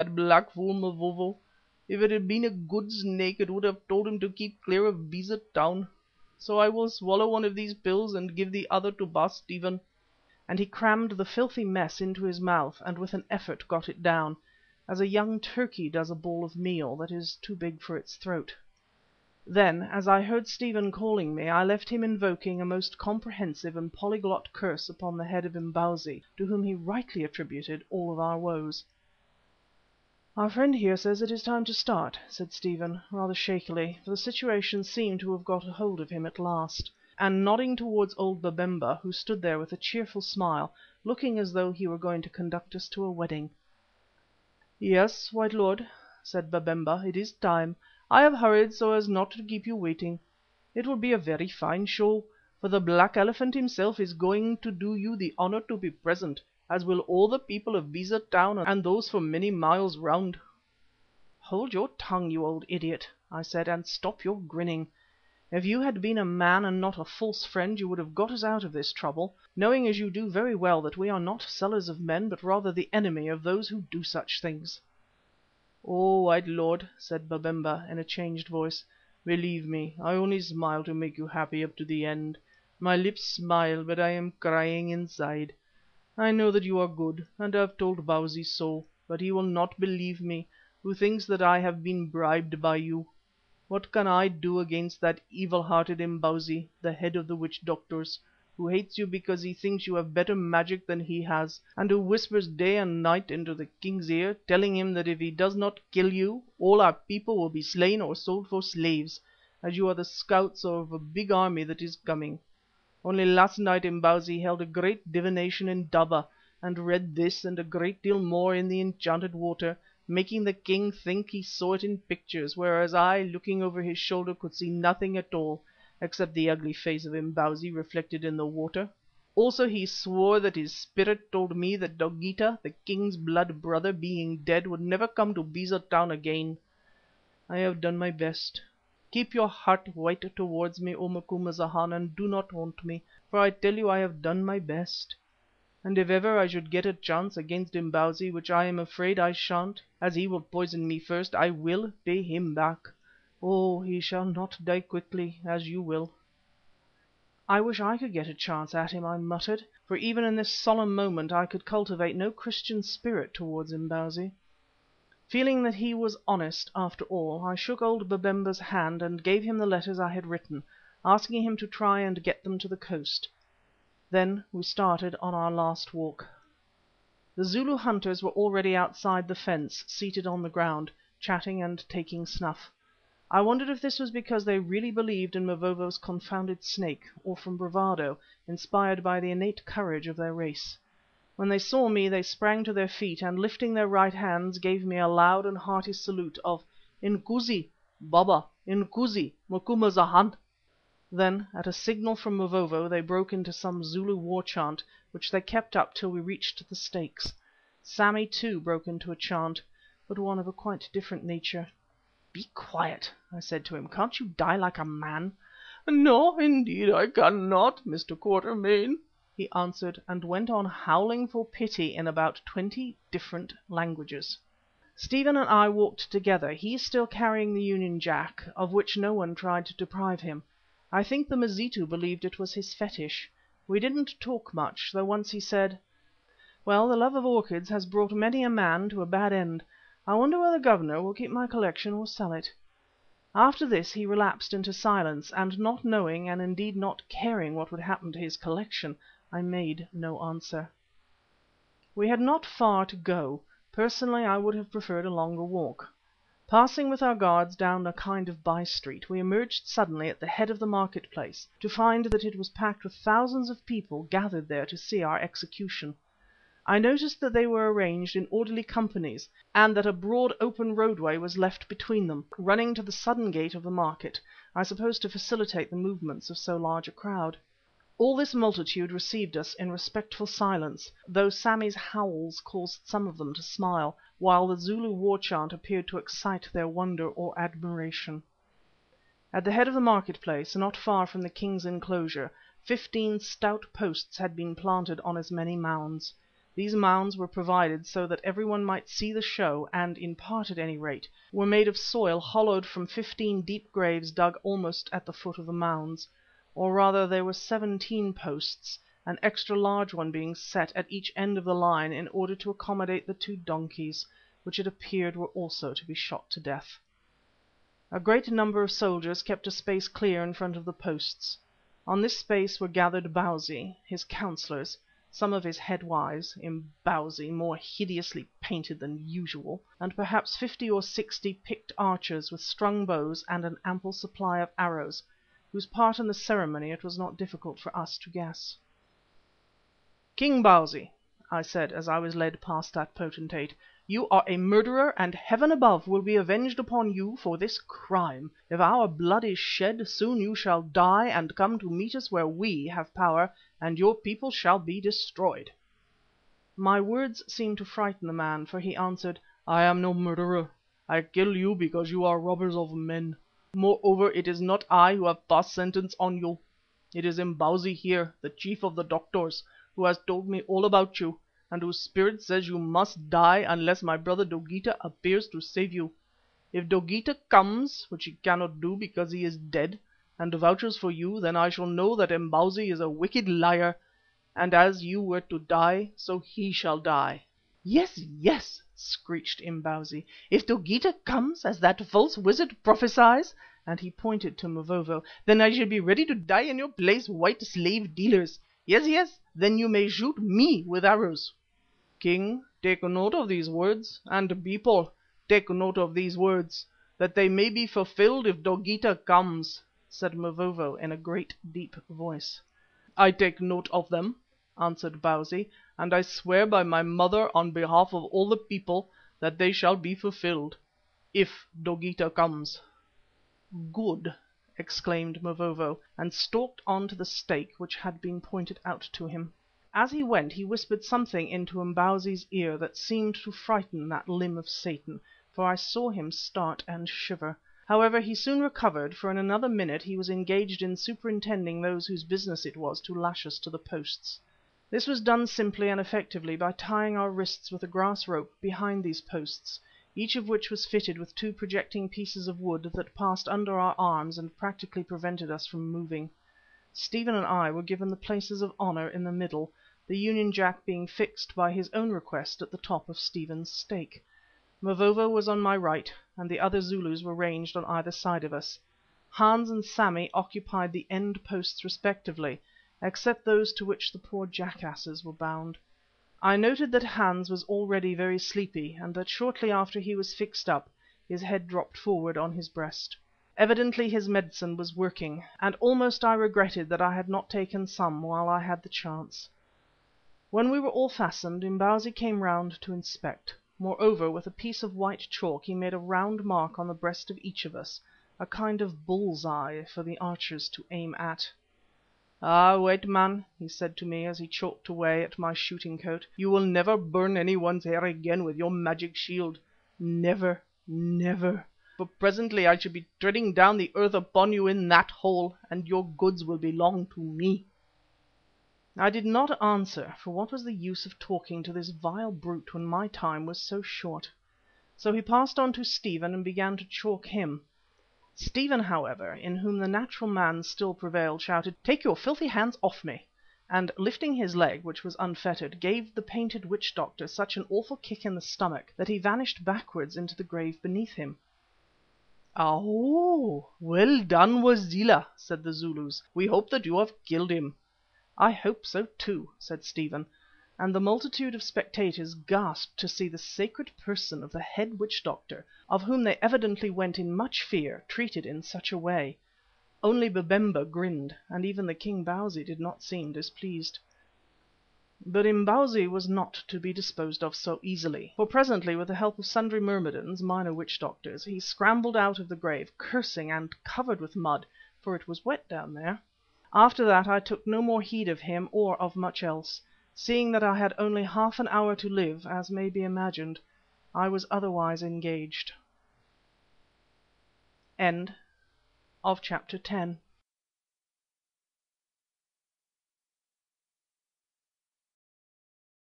That black fool Mavovo. If it had been a good snake it would have told him to keep clear of Beza Town. So I will swallow one of these pills and give the other to Baas Stephen," and he crammed the filthy mess into his mouth and with an effort got it down, as a young turkey does a ball of meal that is too big for its throat. Then, as I heard Stephen calling me, I left him invoking a most comprehensive and polyglot curse upon the head of Imbozwi, to whom he rightly attributed all of our woes. "Our friend here says it is time to start," said Stephen, rather shakily, for the situation seemed to have got hold of him at last, and nodding towards old Babemba, who stood there with a cheerful smile, looking as though he were going to conduct us to a wedding. "Yes, white lord," said Babemba, "it is time. I have hurried so as not to keep you waiting. It will be a very fine show, for the Black Elephant himself is going to do you the honour to be present, as will all the people of Beza Town and those for many miles round." "Hold your tongue, you old idiot," I said, "and stop your grinning. If you had been a man and not a false friend you would have got us out of this trouble, knowing as you do very well that we are not sellers of men, but rather the enemy of those who do such things." "Oh, white lord," said Babemba in a changed voice, "believe me, I only smile to make you happy up to the end. My lips smile, but I am crying inside. I know that you are good, and have told Bausi so, but he will not believe me, who thinks that I have been bribed by you. What can I do against that evil-hearted Imbozwi, the head of the witch doctors, who hates you because he thinks you have better magic than he has, and who whispers day and night into the king's ear, telling him that if he does not kill you, all our people will be slain or sold for slaves, as you are the scouts of a big army that is coming. Only last night Imbozwi held a great divination in Daba, and read this and a great deal more in the enchanted water, making the king think he saw it in pictures, whereas I, looking over his shoulder, could see nothing at all, except the ugly face of Imbozwi reflected in the water. Also he swore that his spirit told me that Dogeetah, the king's blood brother, being dead, would never come to Beza Town again. I have done my best. Keep your heart white towards me, O Macumazahn, and do not haunt me, for I tell you I have done my best. And if ever I should get a chance against Imbozwi, which I am afraid I shan't, as he will poison me first, I will pay him back. Oh, he shall not die quickly, as you will." "I wish I could get a chance at him," I muttered, for even in this solemn moment I could cultivate no Christian spirit towards Imbozwi. Feeling that he was honest after all, I shook old Babemba's hand and gave him the letters I had written, asking him to try and get them to the coast. Then we started on our last walk. The Zulu hunters were already outside the fence, seated on the ground, chatting and taking snuff. I wondered if this was because they really believed in Mavovo's confounded snake, or from bravado, inspired by the innate courage of their race. When they saw me they sprang to their feet, and lifting their right hands gave me a loud and hearty salute of "Inkoosi, Baba, Inkoosi, Macumazahn." Then, at a signal from Mavovo, they broke into some Zulu war chant, which they kept up till we reached the stakes. Sammy too broke into a chant, but one of a quite different nature. "Be quiet," I said to him. "Can't you die like a man?" "No, indeed I cannot, Mr. Quatermain," he answered, and went on howling for pity in about 20 different languages. Stephen and I walked together, he still carrying the Union Jack, of which no one tried to deprive him. I think the Mazitu believed it was his fetish. We didn't talk much, though once he said: "Well, the love of orchids has brought many a man to a bad end. I wonder whether Governor will keep my collection or sell it." After this he relapsed into silence, and not knowing and indeed not caring what would happen to his collection, I made no answer. We had not far to go. Personally I would have preferred a longer walk. Passing with our guards down a kind of by-street, we emerged suddenly at the head of the market-place, to find that it was packed with thousands of people gathered there to see our execution. I noticed that they were arranged in orderly companies, and that a broad open roadway was left between them, running to the southern gate of the market, I suppose to facilitate the movements of so large a crowd. All this multitude received us in respectful silence, though Sammy's howls caused some of them to smile, while the Zulu war chant appeared to excite their wonder or admiration. At the head of the market-place, not far from the king's enclosure, 15 stout posts had been planted on as many mounds. These mounds were provided so that everyone might see the show, and, in part at any rate, were made of soil hollowed from 15 deep graves dug almost at the foot of the mounds. Or rather there were 17 posts, an extra large one being set at each end of the line in order to accommodate the 2 donkeys, which it appeared were also to be shot to death. A great number of soldiers kept a space clear in front of the posts. On this space were gathered Bausi, his councillors, some of his head wives, Imbozwi more hideously painted than usual, and perhaps 50 or 60 picked archers with strung bows and an ample supply of arrows, whose part in the ceremony it was not difficult for us to guess. "King Bausi," I said as I was led past that potentate, "you are a murderer and Heaven above will be avenged upon you for this crime. If our blood is shed, soon you shall die and come to meet us where we have power, and your people shall be destroyed." My words seemed to frighten the man, for he answered, "I am no murderer. I kill you because you are robbers of men. Moreover, it is not I who have passed sentence on you. It is Imbozwi here, the chief of the doctors, who has told me all about you, and whose spirit says you must die unless my brother Dogeetah appears to save you. If Dogeetah comes, which he cannot do because he is dead, and vouches for you, then I shall know that Imbozwi is a wicked liar, and as you were to die, so he shall die." "Yes, yes," screeched Imbozwi, "if Dogeetah comes, as that false wizard prophesies," and he pointed to Mavovo, "then I shall be ready to die in your place, white slave dealers. Yes, yes, then you may shoot me with arrows." "King, take note of these words, and people, take note of these words, that they may be fulfilled if Dogeetah comes," said Mavovo in a great deep voice. "I take note of them," answered Bausi, "and I swear by my mother on behalf of all the people that they shall be fulfilled, if Dogeetah comes." "Good," exclaimed Mavovo, and stalked on to the stake which had been pointed out to him. As he went he whispered something into Imbozwi's ear that seemed to frighten that limb of Satan, for I saw him start and shiver. However, he soon recovered, for in another minute he was engaged in superintending those whose business it was to lash us to the posts. This was done simply and effectively by tying our wrists with a grass rope behind these posts, each of which was fitted with 2 projecting pieces of wood that passed under our arms and practically prevented us from moving. Stephen and I were given the places of honour in the middle, the Union Jack being fixed by his own request at the top of Stephen's stake. Mavovo was on my right, and the other Zulus were ranged on either side of us. Hans and Sammy occupied the end posts respectively, except those to which the poor jackasses were bound. I noted that Hans was already very sleepy, and that shortly after he was fixed up, his head dropped forward on his breast. Evidently his medicine was working, and almost I regretted that I had not taken some while I had the chance. When we were all fastened, Imbozwi came round to inspect. Moreover, with a piece of white chalk he made a round mark on the breast of each of us, a kind of bull's eye for the archers to aim at. "Ah, white man," he said to me as he chalked away at my shooting coat, "you will never burn anyone's hair again with your magic shield. Never, never. For presently I shall be treading down the earth upon you in that hole, and your goods will belong to me." I did not answer, for what was the use of talking to this vile brute when my time was so short? So he passed on to Stephen and began to chalk him. Stephen, however, in whom the natural man still prevailed, shouted, "Take your filthy hands off me," and lifting his leg, which was unfettered, gave the painted witch doctor such an awful kick in the stomach that he vanished backwards into the grave beneath him. "Ow! Well done, Wazela," said the Zulus. "We hope that you have killed him." "I hope so too," said Stephen, and the multitude of spectators gasped to see the sacred person of the head witch doctor, of whom they evidently went in much fear, treated in such a way. Only Babemba grinned, and even the King Bausi did not seem displeased. But Imbozwi was not to be disposed of so easily, for presently, with the help of sundry myrmidons, minor witch doctors, he scrambled out of the grave, cursing and covered with mud, for it was wet down there. After that I took no more heed of him or of much else. Seeing that I had only half an hour to live, as may be imagined, I was otherwise engaged. End of chapter 10.